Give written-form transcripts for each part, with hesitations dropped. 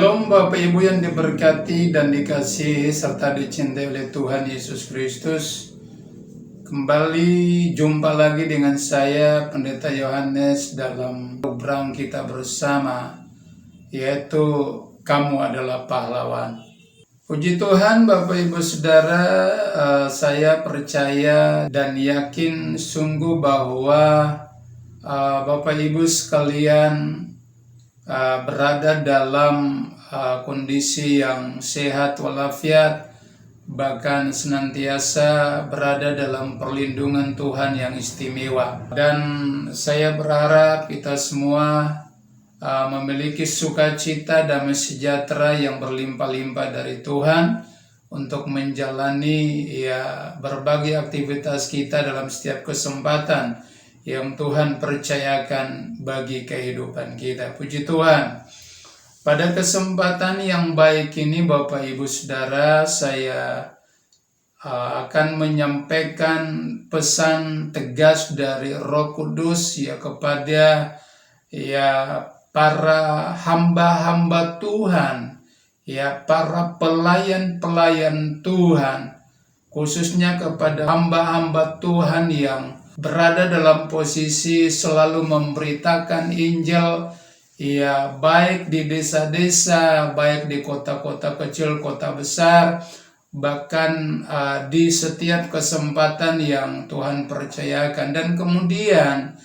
Shalom Bapak Ibu yang diberkati dan dikasihi serta dicintai oleh Tuhan Yesus Kristus. Kembali jumpa lagi dengan saya Pendeta Yohanes dalam program kita bersama, yaitu Kamu Adalah Pahlawan. Puji Tuhan Bapak Ibu Saudara, saya percaya dan yakin sungguh bahwa Bapak Ibu sekalian berada dalam kondisi yang sehat walafiat, bahkan senantiasa berada dalam perlindungan Tuhan yang istimewa. Dan saya berharap kita semua memiliki sukacita damai sejahtera yang berlimpah-limpah dari Tuhan untuk menjalani berbagai aktivitas kita dalam setiap kesempatan yang Tuhan percayakan bagi kehidupan kita. Puji Tuhan. Pada kesempatan yang baik ini Bapak Ibu Saudara, saya akan menyampaikan pesan tegas dari Roh Kudus kepada para hamba-hamba Tuhan, para pelayan-pelayan Tuhan, khususnya kepada hamba-hamba Tuhan yang berada dalam posisi selalu memberitakan Injil, baik di desa-desa, baik di kota-kota kecil, kota besar, bahkan di setiap kesempatan yang Tuhan percayakan. Dan kemudian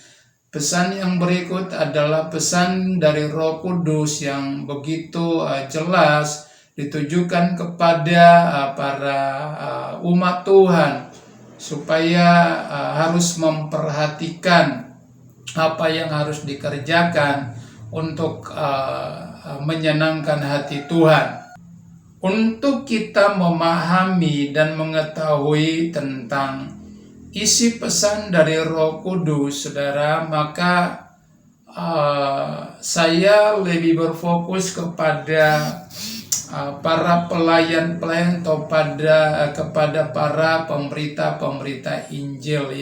pesan yang berikut adalah pesan dari Roh Kudus yang begitu jelas ditujukan kepada para umat Tuhan, supaya harus memperhatikan apa yang harus dikerjakan untuk menyenangkan hati Tuhan. Untuk kita memahami dan mengetahui tentang isi pesan dari Roh Kudus, saudara, maka saya lebih berfokus kepada para pelayan-pelayan atau kepada para pemberita-pemberita Injil,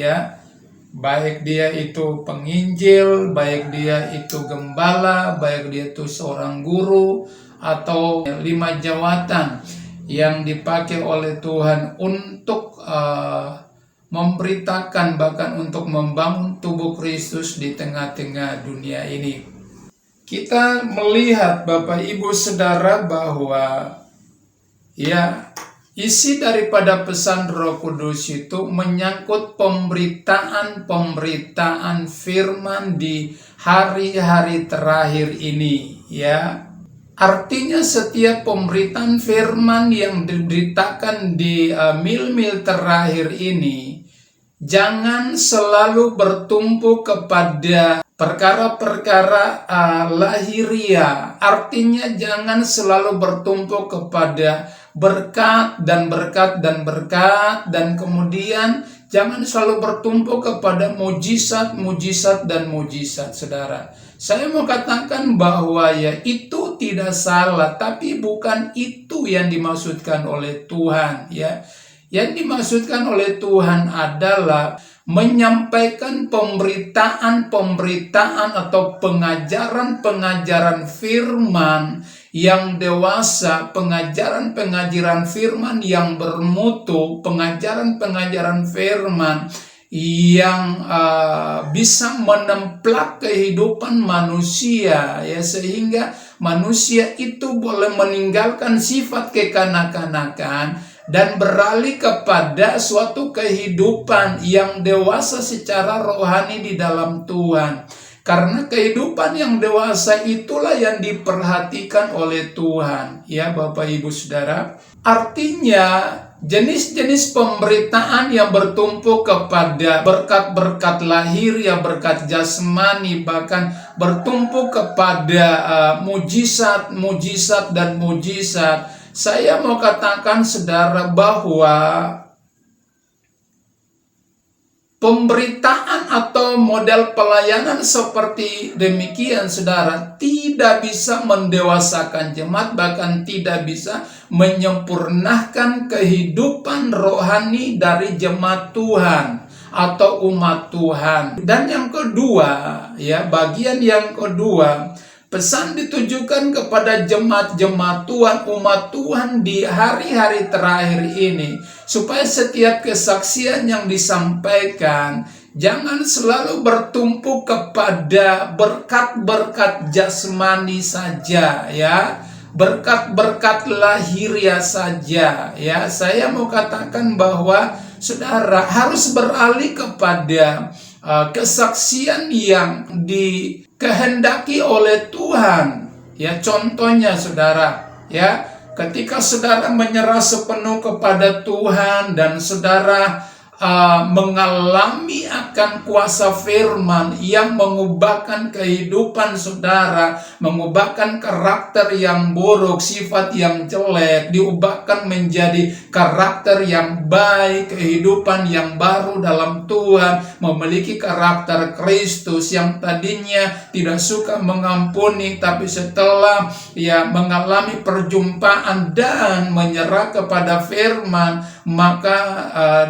baik dia itu penginjil, baik dia itu gembala, baik dia itu seorang guru, atau 5 jawatan yang dipakai oleh Tuhan untuk memberitakan, bahkan untuk membangun tubuh Kristus di tengah-tengah dunia ini. Kita melihat Bapak Ibu Saudara bahwa isi daripada pesan Roh Kudus itu menyangkut pemberitaan firman di hari-hari terakhir ini, Artinya setiap pemberitaan firman yang diberitakan di mil-mil terakhir ini jangan selalu bertumpu kepada perkara-perkara lahiriah. Artinya jangan selalu bertumpu kepada berkat dan berkat dan berkat, dan kemudian jangan selalu bertumpu kepada mujizat, mujizat dan mujizat, saudara. Saya mau katakan bahwa itu tidak salah, tapi bukan itu yang dimaksudkan oleh Tuhan, Yang dimaksudkan oleh Tuhan adalah menyampaikan pemberitaan atau pengajaran firman yang dewasa, pengajaran firman yang bermutu, pengajaran firman yang bisa menemplak kehidupan manusia, sehingga manusia itu boleh meninggalkan sifat kekanak-kanakan dan beralih kepada suatu kehidupan yang dewasa secara rohani di dalam Tuhan. Karena kehidupan yang dewasa itulah yang diperhatikan oleh Tuhan, Bapak Ibu Saudara. Artinya jenis-jenis pemberitaan yang bertumpu kepada berkat-berkat lahir, berkat jasmani, bahkan bertumpu kepada mujizat, mujizat dan mujizat. Saya mau katakan saudara bahwa pemberitaan atau model pelayanan seperti demikian, saudara, tidak bisa mendewasakan jemaat, bahkan tidak bisa menyempurnakan kehidupan rohani dari jemaat Tuhan atau umat Tuhan. Dan yang kedua, bagian yang kedua, Pesan ditujukan kepada jemaat-jemaat Tuhan, umat Tuhan di hari-hari terakhir ini, supaya setiap kesaksian yang disampaikan jangan selalu bertumpu kepada berkat-berkat jasmani saja, ya, berkat-berkat lahiriah saja, ya. Saya mau katakan bahwa saudara harus beralih kepada kesaksian yang dikehendaki oleh Tuhan, ya. Contohnya saudara, ya, ketika saudara menyerah sepenuh kepada Tuhan dan saudara mengalami akan kuasa firman yang mengubahkan kehidupan saudara, mengubahkan karakter yang buruk, sifat yang jelek, diubahkan menjadi karakter yang baik, kehidupan yang baru dalam Tuhan, memiliki karakter Kristus yang tadinya tidak suka mengampuni, tapi setelah mengalami perjumpaan dan menyerah kepada firman, maka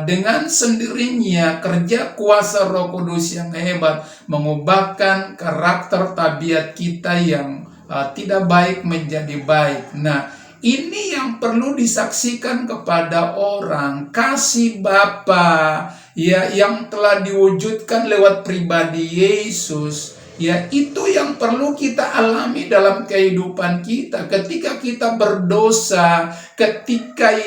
dengan sendirinya kerja kuasa Roh Kudus yang hebat mengubahkan karakter tabiat kita yang tidak baik menjadi baik. Nah, ini yang perlu disaksikan kepada orang, kasih Bapa, ya, yang telah diwujudkan lewat pribadi Yesus. Ya, itu yang perlu kita alami dalam kehidupan kita. Ketika kita berdosa, ketika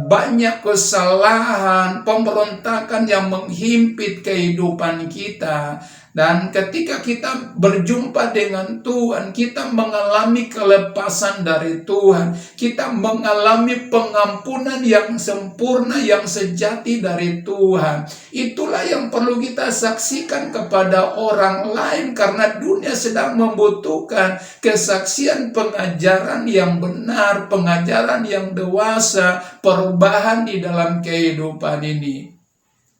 banyak kesalahan, pemberontakan yang menghimpit kehidupan kita, dan ketika kita berjumpa dengan Tuhan, kita mengalami kelepasan dari Tuhan, kita mengalami pengampunan yang sempurna, yang sejati dari Tuhan. Itulah yang perlu kita saksikan kepada orang lain, karena dunia sedang membutuhkan kesaksian pengajaran yang benar, pengajaran yang dewasa, perubahan di dalam kehidupan ini.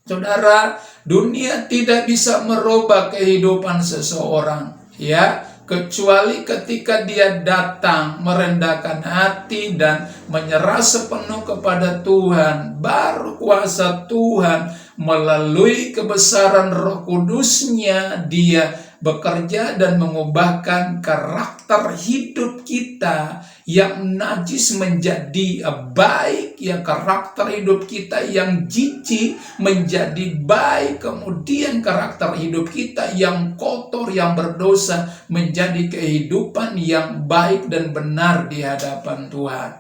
Saudara, dunia tidak bisa merubah kehidupan seseorang, ya, kecuali ketika dia datang merendahkan hati dan menyerah sepenuh kepada Tuhan. Baru kuasa Tuhan melalui kebesaran Roh Kudus-Nya dia bekerja dan mengubahkan karakter hidup kita yang najis menjadi baik, ya, karakter hidup kita yang jijik menjadi baik, kemudian karakter hidup kita yang kotor, yang berdosa menjadi kehidupan yang baik dan benar di hadapan Tuhan.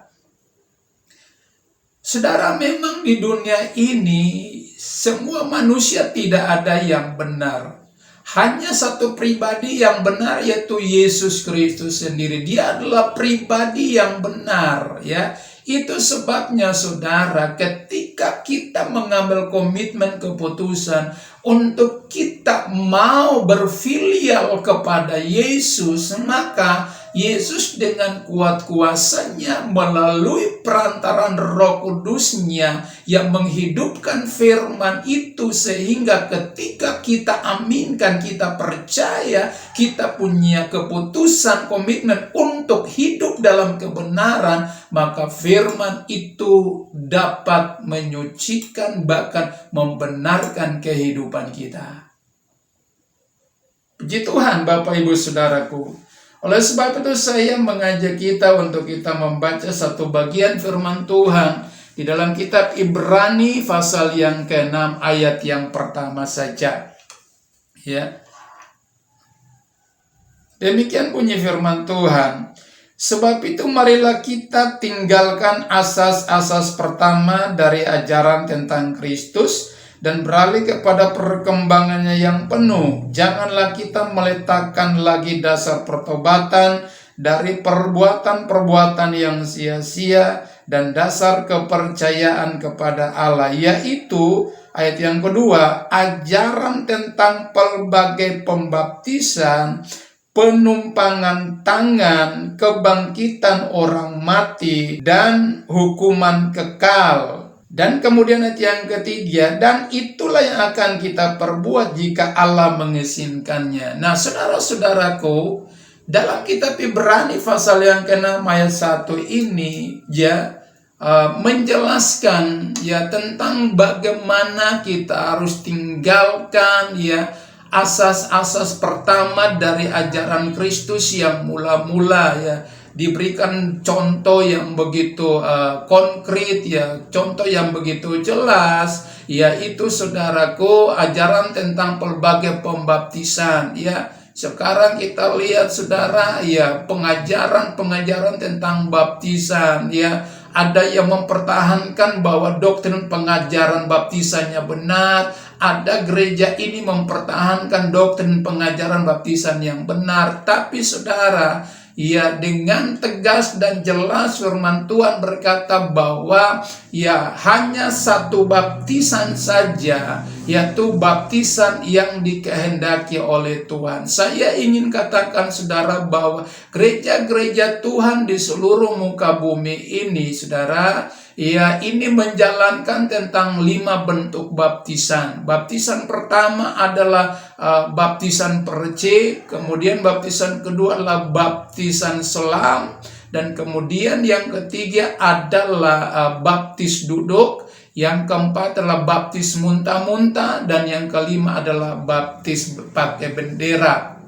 Saudara, memang di dunia ini semua manusia tidak ada yang benar. Hanya satu pribadi yang benar, yaitu Yesus Kristus sendiri. Dia adalah pribadi yang benar, ya. Itu sebabnya saudara, ketika kita mengambil komitmen keputusan untuk kita mau berfilial kepada Yesus, maka Yesus dengan kuat kuasanya melalui perantaran Roh Kudus-Nya yang menghidupkan firman itu, sehingga ketika kita aminkan, kita percaya, kita punya keputusan, komitmen untuk hidup dalam kebenaran, maka firman itu dapat menyucikan, bahkan membenarkan kehidupan kita. Puji Tuhan, Bapak Ibu Saudaraku. Oleh sebab itu saya mengajak kita untuk kita membaca satu bagian firman Tuhan di dalam kitab Ibrani pasal yang ke-6 ayat yang pertama saja. Ya. Demikian bunyi firman Tuhan. Sebab itu marilah kita tinggalkan asas-asas pertama dari ajaran tentang Kristus dan beralih kepada perkembangannya yang penuh. Janganlah kita meletakkan lagi dasar pertobatan dari perbuatan-perbuatan yang sia-sia dan dasar kepercayaan kepada Allah, yaitu ayat yang kedua, ajaran tentang pelbagai pembaptisan, penumpangan tangan, kebangkitan orang mati, dan hukuman kekal. Dan kemudian ayat yang ketiga, dan itulah yang akan kita perbuat jika Allah mengizinkannya. Nah, saudara-saudaraku, dalam kitab Ibrani pasal yang ke-6 ayat 1 ini, ya, menjelaskan, ya, tentang bagaimana kita harus tinggalkan, ya, asas-asas pertama dari ajaran Kristus yang mula-mula ya, diberikan contoh yang begitu konkret ya, contoh yang begitu jelas, yaitu saudaraku ajaran tentang pelbagai pembaptisan ya. Sekarang kita lihat saudara ya, pengajaran tentang baptisan ya. Ada yang mempertahankan bahwa doktrin pengajaran baptisannya benar. Ada gereja ini mempertahankan doktrin pengajaran baptisan yang benar. Tapi saudara, ya dengan tegas dan jelas firman Tuhan berkata bahwa ya hanya satu baptisan saja, yaitu baptisan yang dikehendaki oleh Tuhan. Saya ingin katakan saudara bahwa gereja-gereja Tuhan di seluruh muka bumi ini saudara, ya ini menjalankan tentang 5 bentuk baptisan. Baptisan pertama adalah baptisan percik, kemudian baptisan kedua adalah baptisan selam, dan kemudian yang ketiga adalah baptis duduk, yang keempat adalah baptis muntah-muntah, dan yang kelima adalah baptis pakai bendera.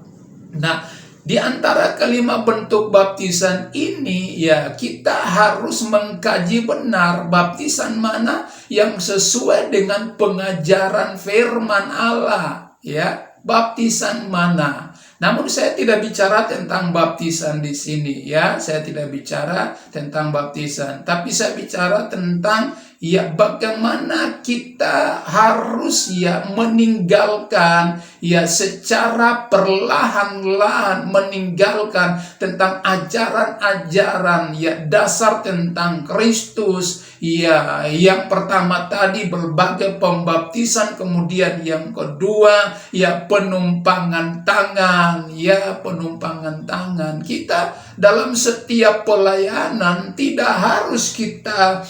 Nah, di antara kelima bentuk baptisan ini ya kita harus mengkaji benar baptisan mana yang sesuai dengan pengajaran firman Allah ya, baptisan mana. Namun saya tidak bicara tentang baptisan di sini ya, saya tidak bicara tentang baptisan, tapi saya bicara tentang ya bagaimana kita harus ya meninggalkan ya secara perlahan-lahan meninggalkan tentang ajaran-ajaran ya dasar tentang Kristus ya. Yang pertama tadi berbagai pembaptisan, kemudian yang kedua ya penumpangan tangan ya, penumpangan tangan. Kita dalam setiap pelayanan tidak harus kita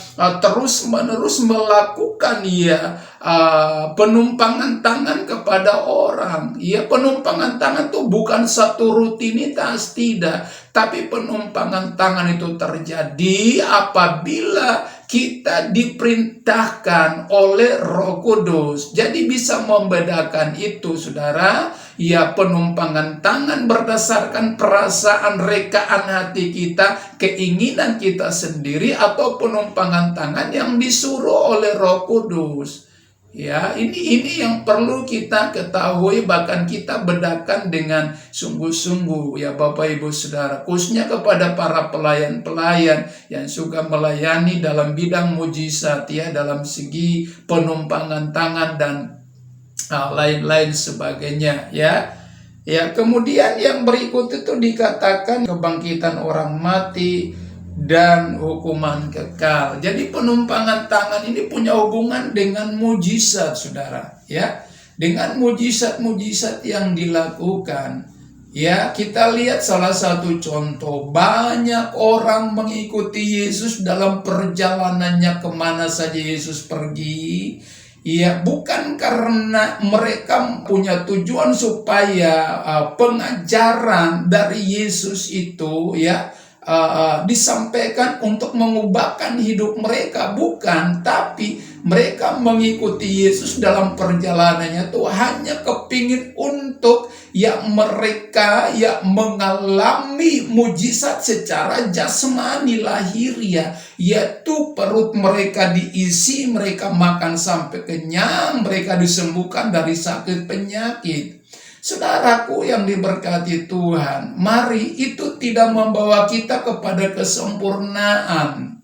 terus-menerus melakukan ya penumpangan tangan kepada orang. Ya, penumpangan tangan itu bukan satu rutinitas, tidak. Tapi penumpangan tangan itu terjadi apabila kita diperintahkan oleh Roh Kudus. Jadi bisa membedakan itu saudara. Ya, penumpangan tangan berdasarkan perasaan rekaan hati kita, keinginan kita sendiri, atau penumpangan tangan yang disuruh oleh Roh Kudus. Ya, ini yang perlu kita ketahui, bahkan kita bedakan dengan sungguh-sungguh ya Bapak Ibu Saudara, khususnya kepada para pelayan-pelayan yang suka melayani dalam bidang mujizat ya, dalam segi penumpangan tangan dan lain-lain sebagainya ya. Ya, kemudian yang berikut itu dikatakan kebangkitan orang mati dan hukuman kekal. Jadi penumpangan tangan ini punya hubungan dengan mujizat saudara ya, dengan mujizat-mujizat yang dilakukan ya. Kita lihat salah satu contoh, banyak orang mengikuti Yesus dalam perjalanannya kemana saja Yesus pergi ya, bukan karena mereka punya tujuan supaya pengajaran dari Yesus itu ya disampaikan untuk mengubahkan hidup mereka, bukan. Tapi mereka mengikuti Yesus dalam perjalanannya itu hanya kepingin untuk ya mereka ya mengalami mujizat secara jasmani lahiriah, yaitu perut mereka diisi, mereka makan sampai kenyang, mereka disembuhkan dari sakit penyakit. Saudaraku yang diberkati Tuhan, mari itu tidak membawa kita kepada kesempurnaan,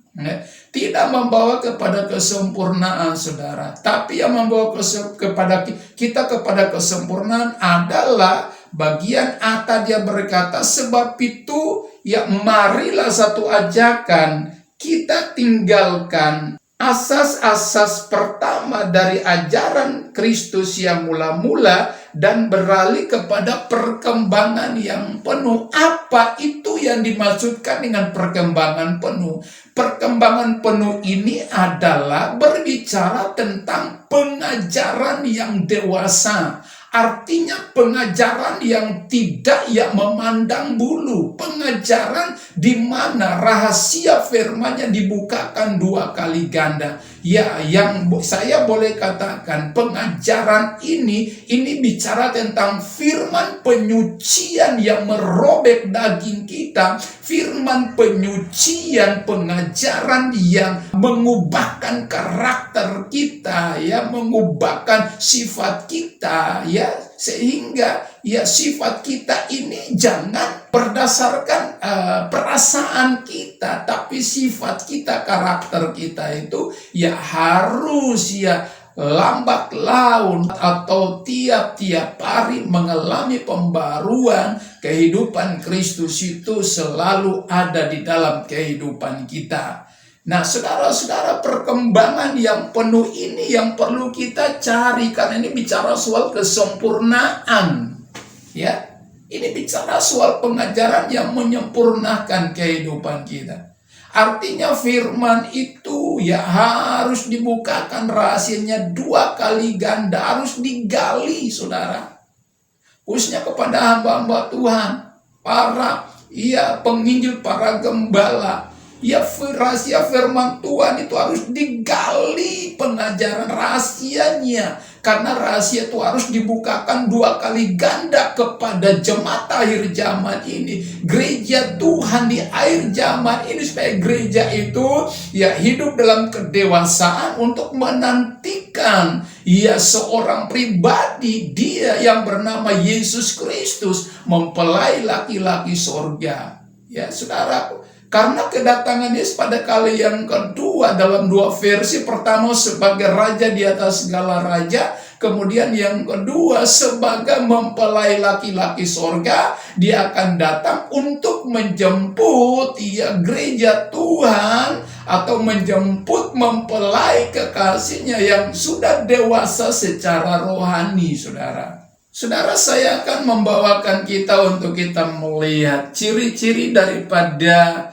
tidak membawa kepada kesempurnaan saudara, tapi yang membawa kepada kita kepada kesempurnaan adalah bagian atas. Dia berkata, sebab itu ya marilah satu ajakan kita tinggalkan asas-asas pertama dari ajaran Kristus yang mula-mula dan beralih kepada perkembangan yang penuh. Apa itu yang dimaksudkan dengan perkembangan penuh? Perkembangan penuh ini adalah berbicara tentang pengajaran yang dewasa. Artinya pengajaran yang tidak yang memandang bulu, pengajaran di mana rahasia firman-Nya dibukakan 2 kali ganda. ya yang saya boleh katakan pengajaran ini bicara tentang firman penyucian yang merobek daging kita, firman penyucian, pengajaran yang mengubahkan karakter kita, ya, mengubahkan sifat kita, ya, sehingga ya sifat kita ini jangan berdasarkan perasaan kita, tapi sifat kita, karakter kita itu ya harus ya lambat laun atau tiap-tiap hari mengalami pembaruan. Kehidupan Kristus itu selalu ada di dalam kehidupan kita. Nah, saudara-saudara, perkembangan yang penuh ini yang perlu kita cari, karena ini bicara soal kesempurnaan. Ya, ini bicara soal pengajaran yang menyempurnakan kehidupan kita. Artinya firman itu ya harus dibukakan rahasianya 2 kali ganda, harus digali, saudara. Khususnya kepada hamba-hamba Tuhan, para penginjil, para gembala. Ya, rahasia firman Tuhan itu harus digali, pengajaran rahasianya. Karena rahasia itu harus dibukakan 2 kali ganda kepada jemaat akhir zaman ini. Gereja Tuhan di akhir zaman ini, supaya gereja itu ya hidup dalam kedewasaan untuk menantikan ya seorang pribadi, dia yang bernama Yesus Kristus, mempelai laki-laki sorga. Ya, saudaraku. Karena kedatangan Yesus pada kali yang kedua dalam 2 versi. Pertama sebagai raja di atas segala raja. Kemudian yang kedua sebagai mempelai laki-laki sorga. Dia akan datang untuk menjemput gereja Tuhan. Atau menjemput mempelai kekasihnya yang sudah dewasa secara rohani, saudara. Saudara, saya akan membawakan kita untuk kita melihat ciri-ciri daripada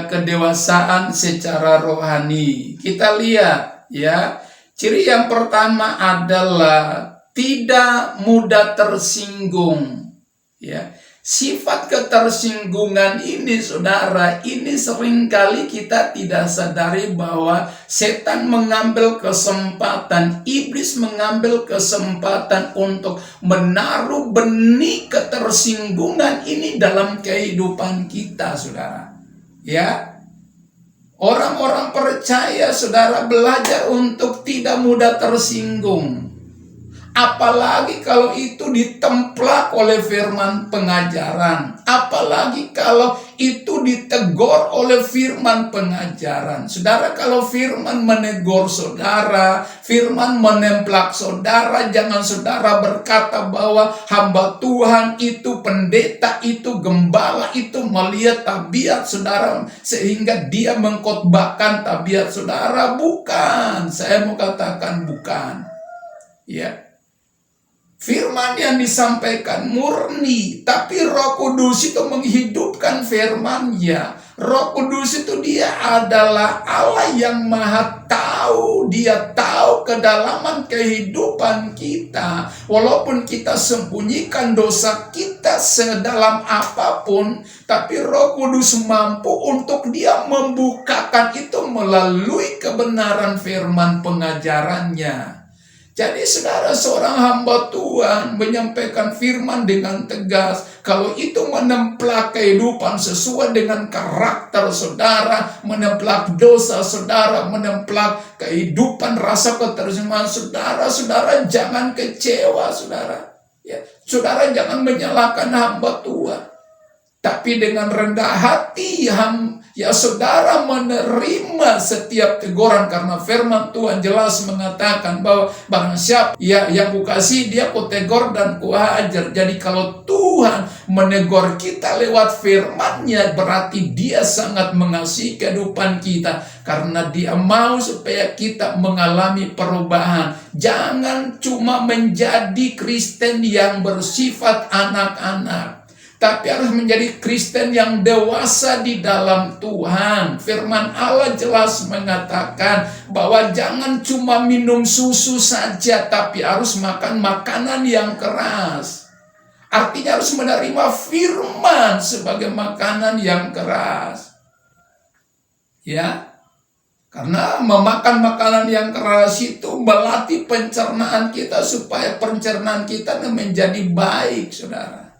kedewasaan secara rohani. Kita lihat ya, ciri yang pertama adalah tidak mudah tersinggung. Ya, sifat ketersinggungan ini, saudara, ini seringkali kita tidak sadari bahwa setan mengambil kesempatan, iblis mengambil kesempatan untuk menaruh benih ketersinggungan ini dalam kehidupan kita, saudara. Ya, orang-orang percaya, saudara, belajar untuk tidak mudah tersinggung. Apalagi kalau itu ditemplak oleh firman pengajaran. Apalagi kalau itu ditegur oleh firman pengajaran. Saudara, kalau firman menegur saudara, firman menemplak saudara, jangan saudara berkata bahwa hamba Tuhan itu, pendeta itu, gembala itu melihat tabiat saudara sehingga dia mengkhotbahkan tabiat saudara. Bukan, saya mau katakan bukan. Ya. Firman yang disampaikan murni, tapi Roh Kudus itu menghidupkan firman-Nya. Roh Kudus itu dia adalah Allah yang maha tahu. Dia tahu kedalaman kehidupan kita. Walaupun kita sembunyikan dosa kita sedalam apapun, tapi Roh Kudus mampu untuk dia membukakan itu melalui kebenaran firman pengajarannya. Jadi saudara, seorang hamba Tuhan menyampaikan firman dengan tegas. Kalau itu menemplak kehidupan sesuai dengan karakter saudara, menemplak dosa saudara, menemplak kehidupan rasa ketersinggungan saudara, saudara jangan kecewa, saudara. Ya, saudara jangan menyalahkan hamba Tuhan. Tapi dengan rendah hati saudara menerima setiap teguran, karena firman Tuhan jelas mengatakan bahwa barang siapa yang kukasihi dia kutegur dan kuajar. Jadi kalau Tuhan menegur kita lewat firman-Nya, berarti dia sangat mengasihi kehidupan kita, karena dia mau supaya kita mengalami perubahan. Jangan cuma menjadi Kristen yang bersifat anak-anak, tapi harus menjadi Kristen yang dewasa di dalam Tuhan. Firman Allah jelas mengatakan bahwa jangan cuma minum susu saja, tapi harus makan makanan yang keras. Artinya harus menerima firman sebagai makanan yang keras. Ya, Karena memakan makanan yang keras itu melatih pencernaan kita supaya pencernaan kita menjadi baik, saudara.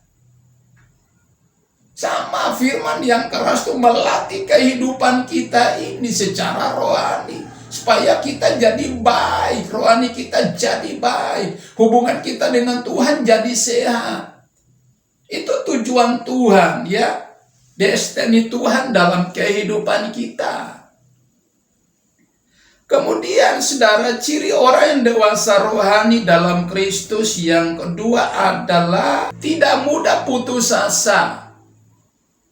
Sama firman yang keras itu melatih kehidupan kita ini secara rohani. Supaya kita jadi baik, rohani kita jadi baik. Hubungan kita dengan Tuhan jadi sehat. Itu tujuan Tuhan, ya. Destiny Tuhan dalam kehidupan kita. Kemudian saudara, ciri orang yang dewasa rohani dalam Kristus yang kedua adalah tidak mudah putus asa.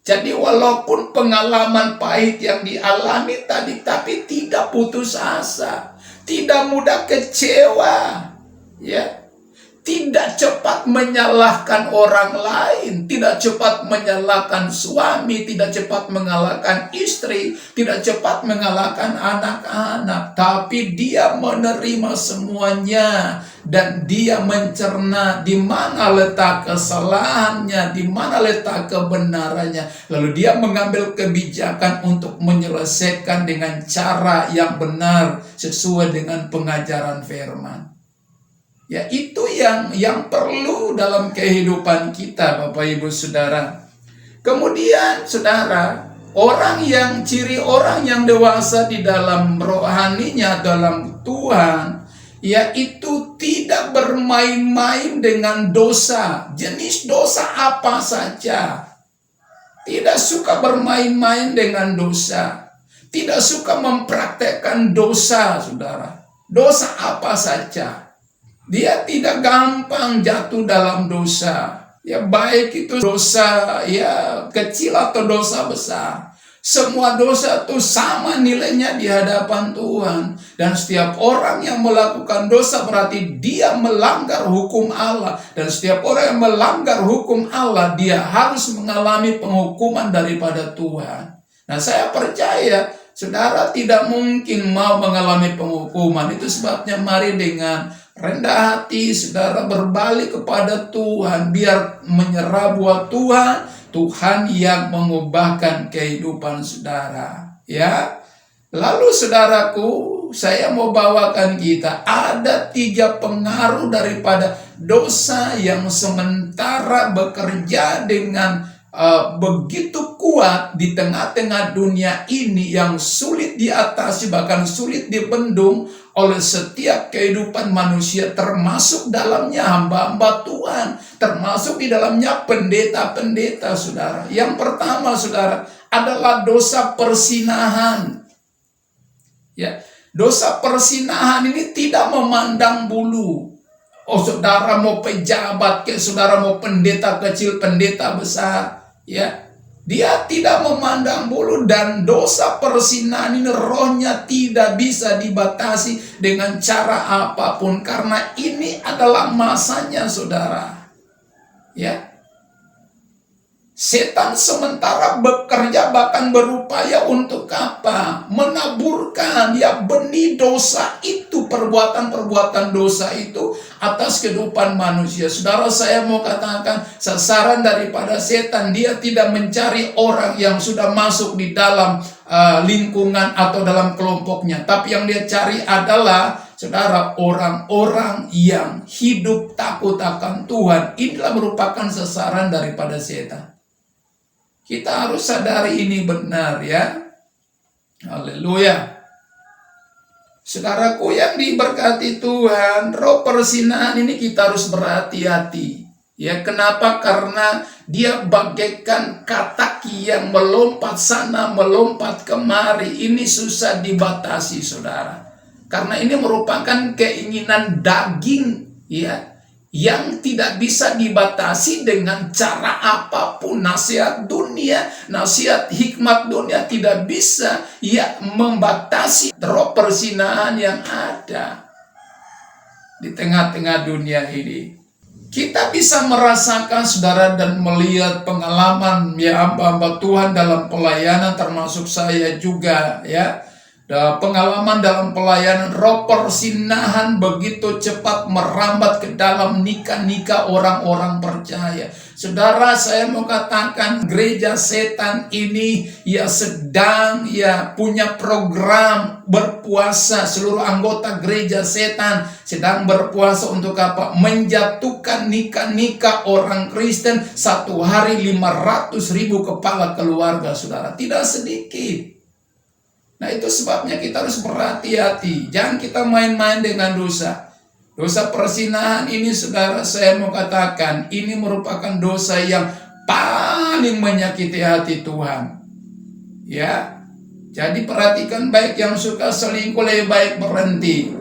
Jadi walaupun pengalaman pahit yang dialami tadi, tapi tidak putus asa, tidak mudah kecewa, ya. Tidak cepat menyalahkan orang lain, tidak cepat menyalahkan suami, tidak cepat mengalahkan istri, tidak cepat mengalahkan anak-anak, tapi dia menerima semuanya dan dia mencerna di mana letak kesalahannya, di mana letak kebenarannya, lalu dia mengambil kebijakan untuk menyelesaikan dengan cara yang benar sesuai dengan pengajaran firman. Ya, itu yang perlu dalam kehidupan kita, Bapak Ibu Saudara. Kemudian saudara, ciri orang yang dewasa di dalam rohaninya dalam Tuhan, yaitu tidak bermain-main dengan dosa, jenis dosa apa saja. Tidak suka bermain-main dengan dosa, tidak suka mempraktekkan dosa, saudara. Dosa apa saja. Dia tidak gampang jatuh dalam dosa. Ya, baik itu dosa ya kecil atau dosa besar. Semua dosa itu sama nilainya di hadapan Tuhan. Dan setiap orang yang melakukan dosa berarti dia melanggar hukum Allah. Dan setiap orang yang melanggar hukum Allah, dia harus mengalami penghukuman daripada Tuhan. Nah, saya percaya saudara tidak mungkin mau mengalami penghukuman. Itu sebabnya mari dengan rendah hati saudara berbalik kepada Tuhan, biar menyerah buat Tuhan, Tuhan yang mengubahkan kehidupan saudara, ya. Lalu saudaraku, saya mau bawakan kita ada 3 pengaruh daripada dosa yang sementara bekerja dengan begitu kuat di tengah-tengah dunia ini yang sulit diatasi, bahkan sulit dibendung oleh setiap kehidupan manusia, termasuk dalamnya hamba-hamba Tuhan, termasuk di dalamnya pendeta-pendeta, saudara. Yang pertama, saudara, adalah dosa persinahan. Ya, dosa persinahan ini tidak memandang bulu. Oh, saudara mau pejabat, saudara mau pendeta kecil, pendeta besar, ya. Dia tidak memandang bulu, dan dosa persinahan ini rohnya tidak bisa dibatasi dengan cara apapun, karena ini adalah masanya, saudara. Ya. Setan sementara bekerja, bahkan berupaya untuk apa? Menaburkan ya benih dosa itu, perbuatan-perbuatan dosa itu atas kehidupan manusia. Saudara, saya mau katakan sasaran daripada setan, dia tidak mencari orang yang sudah masuk di dalam lingkungan atau dalam kelompoknya, tapi yang dia cari adalah saudara orang-orang yang hidup takut akan Tuhan. Inilah merupakan sasaran daripada setan. Kita harus sadari ini benar, ya. Haleluya. Saudaraku yang diberkati Tuhan, roh persinahan ini kita harus berhati-hati. Ya, kenapa? Karena dia bagaikan katak yang melompat sana, melompat kemari. Ini susah dibatasi, saudara. Karena ini merupakan keinginan daging, ya, yang tidak bisa dibatasi dengan cara apapun. Nasihat dunia, nasihat hikmat dunia tidak bisa ya membatasi roh persinahan yang ada di tengah-tengah dunia ini. Kita bisa merasakan, saudara, dan melihat pengalaman ya hamba-hamba Tuhan dalam pelayanan, termasuk saya juga, ya. pengalaman dalam pelayanan, roh persinahan begitu cepat merambat ke dalam nikah-nikah orang-orang percaya. Saudara, saya mau katakan gereja setan ini sedang punya program berpuasa. Seluruh anggota gereja setan sedang berpuasa untuk apa? Menjatuhkan nikah-nikah orang Kristen. Satu hari 500.000 kepala keluarga, saudara. Tidak sedikit. Nah, itu sebabnya kita harus berhati-hati. Jangan kita main-main dengan dosa. Dosa persinahan ini, saudara, saya mau katakan, ini merupakan dosa yang paling menyakiti hati Tuhan. Ya, jadi perhatikan baik, yang suka selingkuh lebih baik berhenti.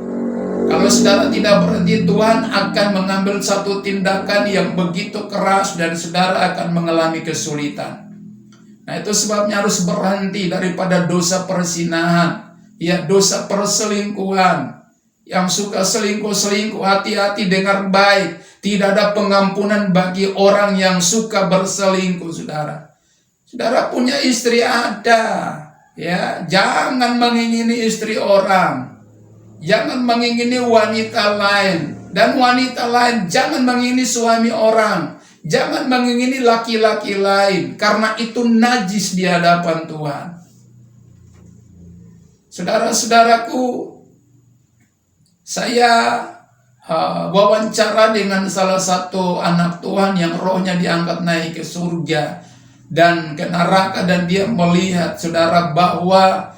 Kalau saudara tidak berhenti, Tuhan akan mengambil satu tindakan yang begitu keras dan saudara akan mengalami kesulitan. Nah, itu sebabnya harus berhenti daripada dosa persinahan, dosa perselingkuhan. Yang suka selingkuh, hati-hati, dengar baik. Tidak ada pengampunan bagi orang yang suka berselingkuh, saudara. Saudara punya istri ada, jangan mengingini istri orang. Jangan mengingini wanita lain. Dan wanita lain jangan mengingini suami orang. Jangan mengingini laki-laki lain, karena itu najis di hadapan Tuhan. Saudara-saudaraku, saya wawancara dengan salah satu anak Tuhan yang rohnya diangkat naik ke surga dan ke neraka, dan dia melihat, saudara, bahwa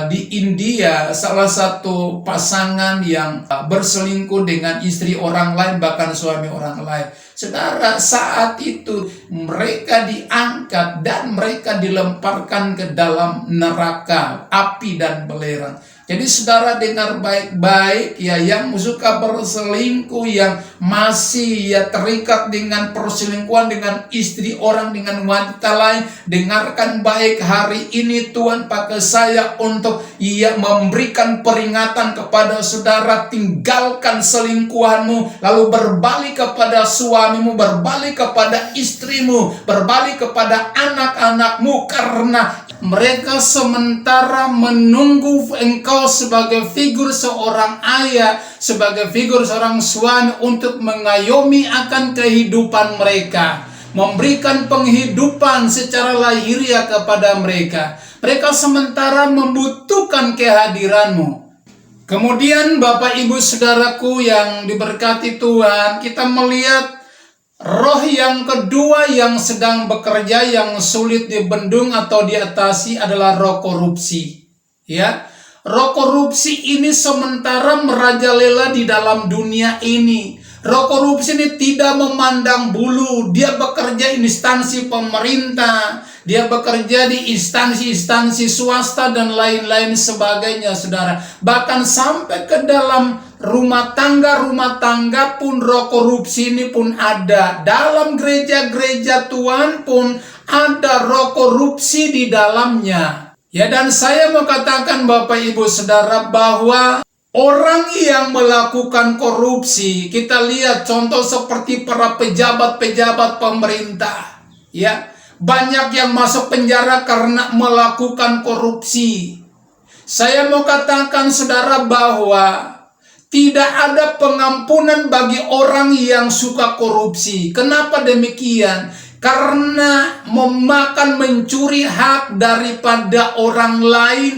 di India salah satu pasangan yang berselingkuh dengan istri orang lain, bahkan suami orang lain. Saudara, saat itu mereka diangkat dan mereka dilemparkan ke dalam neraka, api dan belerang. Jadi saudara dengar baik-baik, yang suka berselingkuh, yang masih terikat dengan perselingkuhan dengan istri orang, dengan wanita lain, dengarkan baik, hari ini Tuhan pakai saya untuk memberikan peringatan kepada saudara. Tinggalkan selingkuhanmu, lalu berbalik kepada suamimu, berbalik kepada istrimu, berbalik kepada anak-anakmu, karena mereka sementara menunggu engkau sebagai figur seorang ayah, sebagai figur seorang suami untuk mengayomi akan kehidupan mereka, memberikan penghidupan secara lahiriah kepada mereka. Mereka sementara membutuhkan kehadiranmu. Kemudian Bapak Ibu Saudaraku yang diberkati Tuhan, kita melihat roh yang kedua yang sedang bekerja, yang sulit dibendung atau diatasi adalah roh korupsi. Roh korupsi ini sementara merajalela di dalam dunia ini. Roh korupsi ini tidak memandang bulu. Dia bekerja di instansi pemerintah, dia bekerja di instansi-instansi swasta dan lain-lain sebagainya, saudara. Bahkan sampai ke dalam rumah tangga pun roh korupsi ini pun ada. Dalam gereja-gereja Tuhan pun ada roh korupsi di dalamnya. Dan saya mau katakan Bapak Ibu Saudara bahwa orang yang melakukan korupsi, kita lihat contoh seperti para pejabat-pejabat pemerintah. Banyak yang masuk penjara karena melakukan korupsi. Saya mau katakan saudara bahwa tidak ada pengampunan bagi orang yang suka korupsi. Kenapa demikian? Karena mencuri hak daripada orang lain.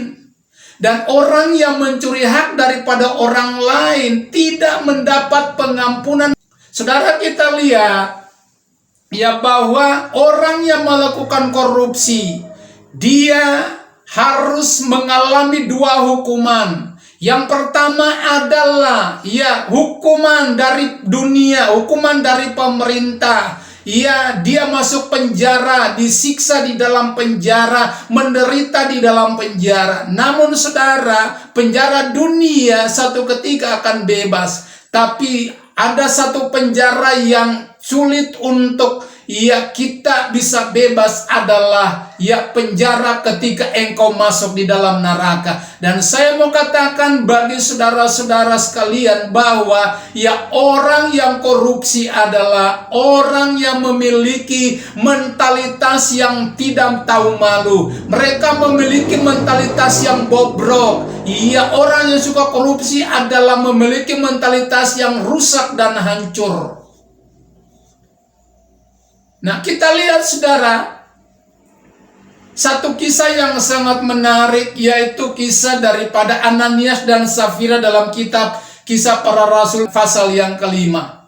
Dan orang yang mencuri hak daripada orang lain tidak mendapat pengampunan. Saudara, kita lihat bahwa orang yang melakukan korupsi, dia harus mengalami dua hukuman. Yang pertama adalah hukuman dari dunia, hukuman dari pemerintah. Dia masuk penjara, disiksa di dalam penjara, menderita di dalam penjara. Namun saudara, penjara dunia satu ketika akan bebas. Tapi ada satu penjara yang sulit untuk ya kita bisa bebas adalah ya penjara ketika engkau masuk di dalam neraka. Dan saya mau katakan bagi saudara-saudara sekalian bahwa ya orang yang korupsi adalah orang yang memiliki mentalitas yang tidak tahu malu. Mereka memiliki mentalitas yang bobrok. Ya, orang yang suka korupsi adalah memiliki mentalitas yang rusak dan hancur. Nah, kita lihat saudara, satu kisah yang sangat menarik, yaitu kisah daripada Ananias dan Safira dalam kitab Kisah Para Rasul pasal yang kelima.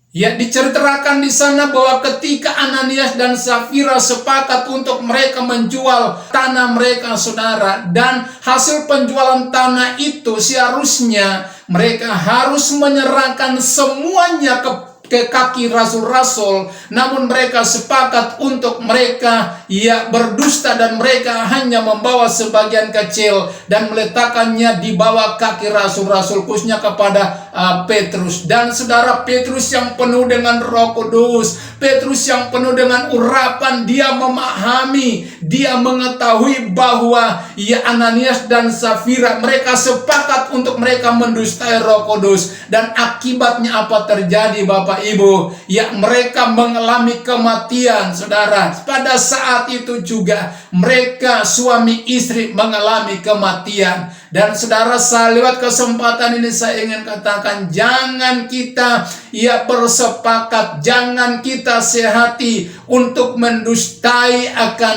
Ya, diceritakan di sana bahwa ketika Ananias dan Safira sepakat untuk mereka menjual tanah mereka, saudara, dan hasil penjualan tanah itu seharusnya mereka harus menyerahkan semuanya ke kaki rasul-rasul, namun mereka sepakat untuk mereka ya berdusta dan mereka hanya membawa sebagian kecil dan meletakkannya di bawah kaki rasul-rasul, khususnya kepada Petrus. Dan saudara, Petrus yang penuh dengan Roh Kudus, Petrus yang penuh dengan urapan, dia memahami, dia mengetahui bahwa ya Ananias dan Safira mereka sepakat untuk mereka mendustai Roh Kudus, dan akibatnya apa terjadi Bapak Ibu? Ya, mereka mengalami kematian, saudara. Pada saat itu juga mereka suami istri mengalami kematian. Dan saudara, saya lewat kesempatan ini saya ingin katakan, jangan kita ya bersepakat, jangan kita sehati untuk mendustai akan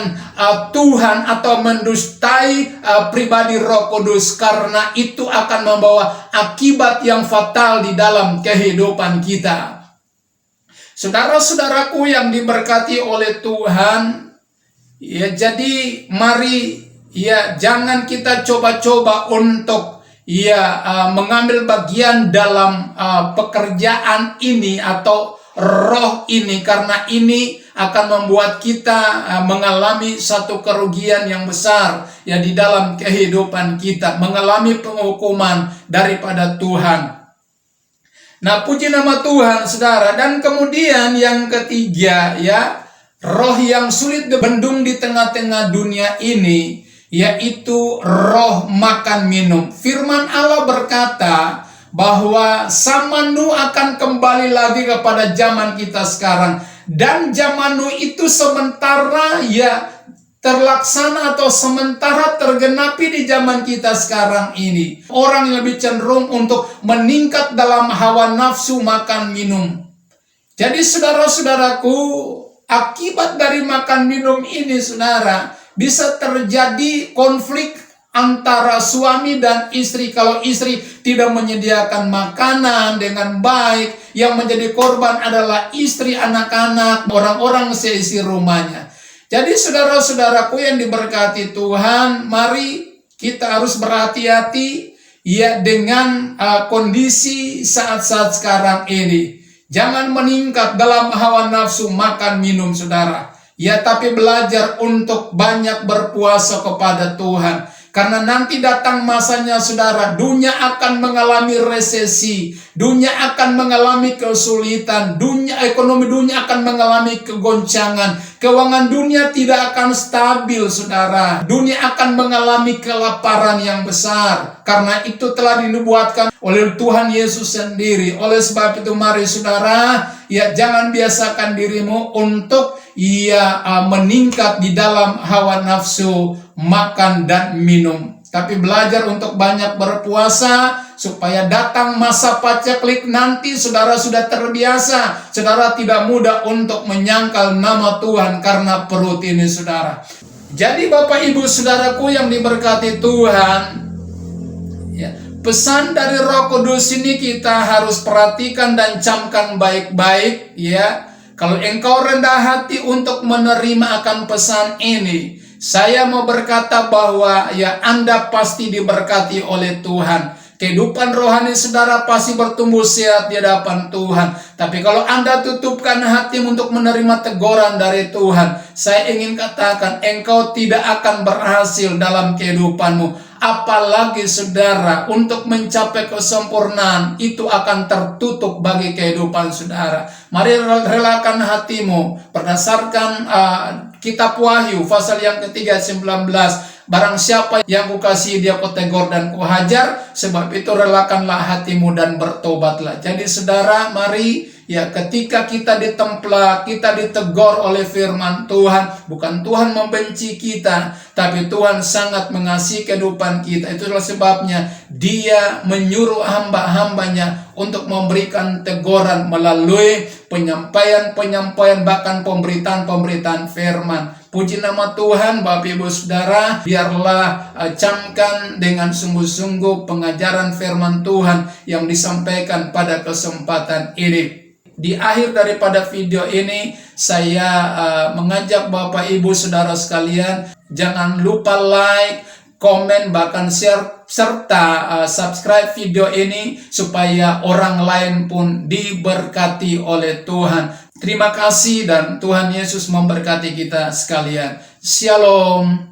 Tuhan atau mendustai pribadi Roh Kudus, karena itu akan membawa akibat yang fatal di dalam kehidupan kita. Saudara-saudaraku yang diberkati oleh Tuhan, ya jadi mari ya jangan kita coba-coba untuk mengambil bagian dalam pekerjaan ini atau roh ini, karena ini akan membuat kita mengalami satu kerugian yang besar ya di dalam kehidupan kita, mengalami penghukuman daripada Tuhan. Nah, puji nama Tuhan, saudara. Dan kemudian yang ketiga, ya, roh yang sulit dibendung di tengah-tengah dunia ini, yaitu roh makan minum. Firman Allah berkata bahwa zaman Nuh akan kembali lagi kepada zaman kita sekarang. Dan zaman Nuh itu sementara ya terlaksana atau sementara tergenapi di zaman kita sekarang ini. Orang yang lebih cenderung untuk meningkat dalam hawa nafsu makan minum. Jadi saudara-saudaraku, akibat dari makan minum ini, saudara, bisa terjadi konflik antara suami dan istri. Kalau istri tidak menyediakan makanan dengan baik, yang menjadi korban adalah istri, anak-anak, orang-orang seisi rumahnya. Jadi saudara-saudaraku yang diberkati Tuhan, mari kita harus berhati-hati ya dengan kondisi saat-saat sekarang ini. Jangan meningkat dalam hawa nafsu makan minum, saudara. Ya, tapi belajar untuk banyak berpuasa kepada Tuhan. Karena nanti datang masanya, saudara, dunia akan mengalami resesi, dunia akan mengalami kesulitan, ekonomi dunia akan mengalami kegoncangan, keuangan dunia tidak akan stabil, saudara. Dunia akan mengalami kelaparan yang besar. Karena itu telah dinubuatkan oleh Tuhan Yesus sendiri. Oleh sebab itu mari saudara, ya jangan biasakan dirimu untuk meningkat di dalam hawa nafsu makan dan minum, tapi belajar untuk banyak berpuasa supaya datang masa paceklik nanti saudara sudah terbiasa, saudara tidak mudah untuk menyangkal nama Tuhan karena perut ini, saudara. Jadi Bapak Ibu saudaraku yang diberkati Tuhan, ya, pesan dari Roh Kudus ini kita harus perhatikan dan camkan baik-baik, ya. Kalau engkau rendah hati untuk menerima akan pesan ini, saya mau berkata bahwa ya Anda pasti diberkati oleh Tuhan. Kehidupan rohani saudara pasti bertumbuh sehat di hadapan Tuhan. Tapi kalau Anda tutupkan hati untuk menerima teguran dari Tuhan, saya ingin katakan engkau tidak akan berhasil dalam kehidupanmu. apalagi saudara untuk mencapai kesempurnaan itu akan tertutup bagi kehidupan saudara. Mari relakan hatimu berdasarkan kitab Wahyu pasal yang ketiga 19. Barang siapa yang kukasihi dia kutegur dan kuhajar, sebab itu relakanlah hatimu dan bertobatlah. Jadi saudara, mari ya, ketika kita ditemplak, kita ditegur oleh firman Tuhan, bukan Tuhan membenci kita, tapi Tuhan sangat mengasihi kehidupan kita. Itulah sebabnya Dia menyuruh hamba-hambanya untuk memberikan teguran melalui penyampaian-penyampaian, bahkan pemberitaan-pemberitaan firman. Puji nama Tuhan, Bapak Ibu Saudara, biarlah camkan dengan sungguh-sungguh pengajaran firman Tuhan yang disampaikan pada kesempatan ini. Di akhir daripada video ini, saya mengajak Bapak Ibu Saudara sekalian, jangan lupa like, komen, bahkan share, serta subscribe video ini supaya orang lain pun diberkati oleh Tuhan. Terima kasih dan Tuhan Yesus memberkati kita sekalian. Shalom.